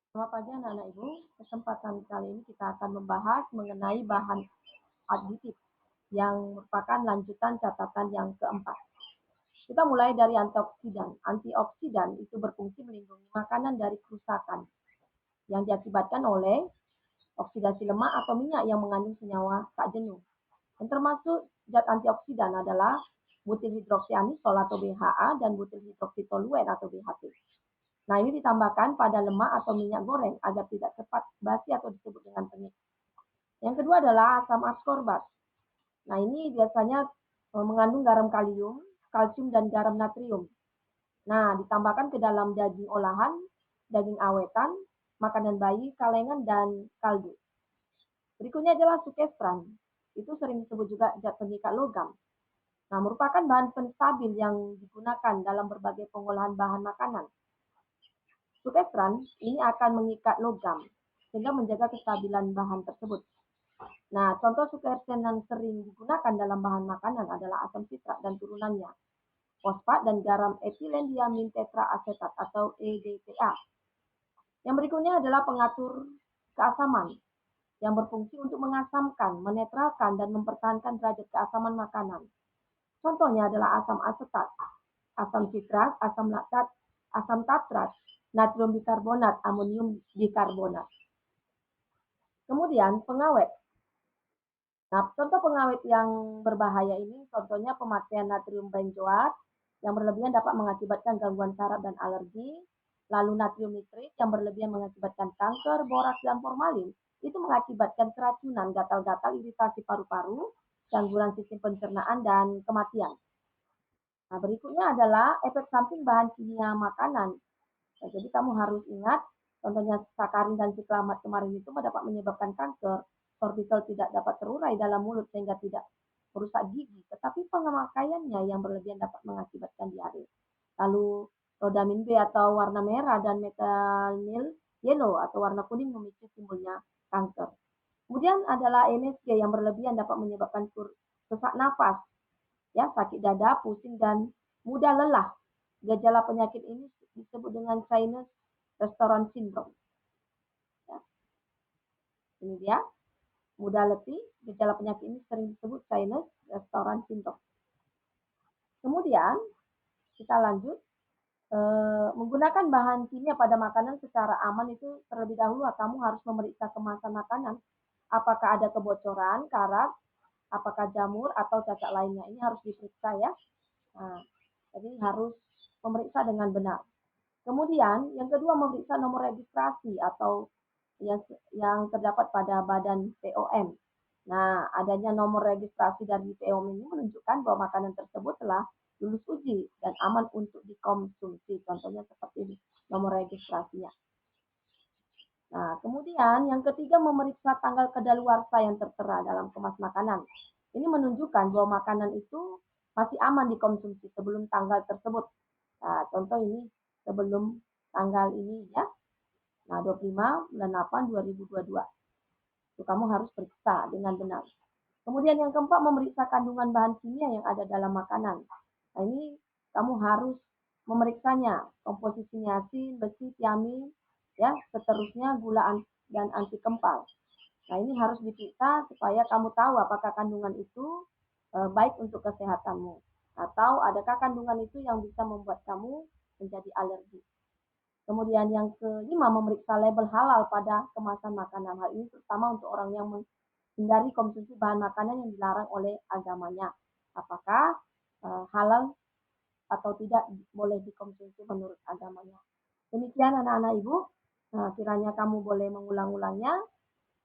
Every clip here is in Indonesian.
Selamat pagi anak-anak Ibu. Kesempatan kali ini kita akan membahas mengenai bahan aditif yang merupakan lanjutan catatan yang keempat. Kita mulai dari antioksidan. Antioksidan itu berfungsi melindungi makanan dari kerusakan yang diakibatkan oleh oksidasi lemak atau minyak yang mengandung senyawa tak jenuh. Yang termasuk zat antioksidan adalah butil hidroksianisol atau BHA dan butil hidroksitoluen atau BHT. Nah, ini ditambahkan pada lemak atau minyak goreng agar tidak cepat basi atau disebut dengan penyit. Yang kedua adalah asam askorbat. Nah, ini biasanya mengandung garam kalium, kalsium, dan garam natrium. Nah, ditambahkan ke dalam daging olahan, daging awetan, makanan bayi, kalengan, dan kaldu. Berikutnya adalah sukestran. Itu sering disebut juga zat pengikat logam. Nah, merupakan bahan penstabil yang digunakan dalam berbagai pengolahan bahan makanan. Sukestran ini akan mengikat logam sehingga menjaga kestabilan bahan tersebut. Nah, contoh sukestran yang sering digunakan dalam bahan makanan adalah asam sitrat dan turunannya, fosfat dan garam etilen diamin tetraasetat atau EDTA. Yang berikutnya adalah pengatur keasaman yang berfungsi untuk mengasamkan, menetralkan, dan mempertahankan derajat keasaman makanan. Contohnya adalah asam asetat, asam sitrat, asam laktat, asam tatrat, natrium bikarbonat, amonium bikarbonat. Kemudian pengawet. Nah, contoh pengawet yang berbahaya ini contohnya pemakaian natrium benzoat yang berlebihan dapat mengakibatkan gangguan saraf dan alergi. Lalu natrium nitrit yang berlebihan mengakibatkan kanker, boraks, dan formalin itu mengakibatkan keracunan, gatal-gatal, iritasi paru-paru, gangguan sistem pencernaan, dan kematian. Nah, berikutnya adalah efek samping bahan kimia makanan. Nah, jadi kamu harus ingat, contohnya sakarin dan siklamat kemarin itu dapat menyebabkan kanker, sorbitol tidak dapat terurai dalam mulut sehingga tidak merusak gigi, tetapi pemakaiannya yang berlebihan dapat mengakibatkan diare. Lalu rodamin B atau warna merah dan methyl yellow atau warna kuning memicu timbulnya kanker. Kemudian adalah MSG yang berlebihan dapat menyebabkan sesak nafas, ya, sakit dada, pusing, dan mudah lelah. Gejala penyakit ini disebut dengan sinus restoran syndrome. Ya. Ini dia, mudah letih. Gejala penyakit ini sering disebut sinus restoran syndrome. Kemudian kita lanjut, menggunakan bahan kimia pada makanan secara aman itu terlebih dahulu kamu harus memeriksa kemasan makanan. Apakah ada kebocoran, karat, apakah jamur atau cacat lainnya. Ini harus diperiksa ya. Nah, jadi harus memeriksa dengan benar. Kemudian yang kedua memeriksa nomor registrasi atau yang terdapat pada badan POM. Nah, adanya nomor registrasi dari POM ini menunjukkan bahwa makanan tersebut telah lulus uji dan aman untuk dikonsumsi. Contohnya seperti ini, nomor registrasinya. Nah, kemudian yang ketiga memeriksa tanggal kadaluarsa yang tertera dalam kemas makanan. Ini menunjukkan bahwa makanan itu masih aman dikonsumsi sebelum tanggal tersebut. Nah, contoh ini sebelum tanggal ini ya. Nah, 25 bulan 8 2022. Itu kamu harus periksa dengan benar. Kemudian yang keempat memeriksa kandungan bahan kimia yang ada dalam makanan. Nah, ini kamu harus memeriksanya, komposisinya asin, besi, tiamin, ya, seterusnya gula dan anti kempal. Nah, ini harus diperiksa supaya kamu tahu apakah kandungan itu baik untuk kesehatanmu atau adakah kandungan itu yang bisa membuat kamu menjadi alergi. Kemudian yang kelima memeriksa label halal pada kemasan makanan. Hal ini terutama untuk orang yang menghindari konsumsi bahan makanan yang dilarang oleh agamanya. Apakah halal atau tidak boleh dikonsumsi menurut agamanya. Demikian anak-anak ibu, kiranya kamu boleh mengulang-ulangnya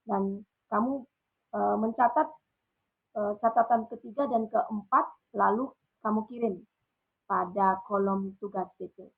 dan kamu mencatat catatan ketiga dan keempat lalu kamu kirim pada kolom tugas PP.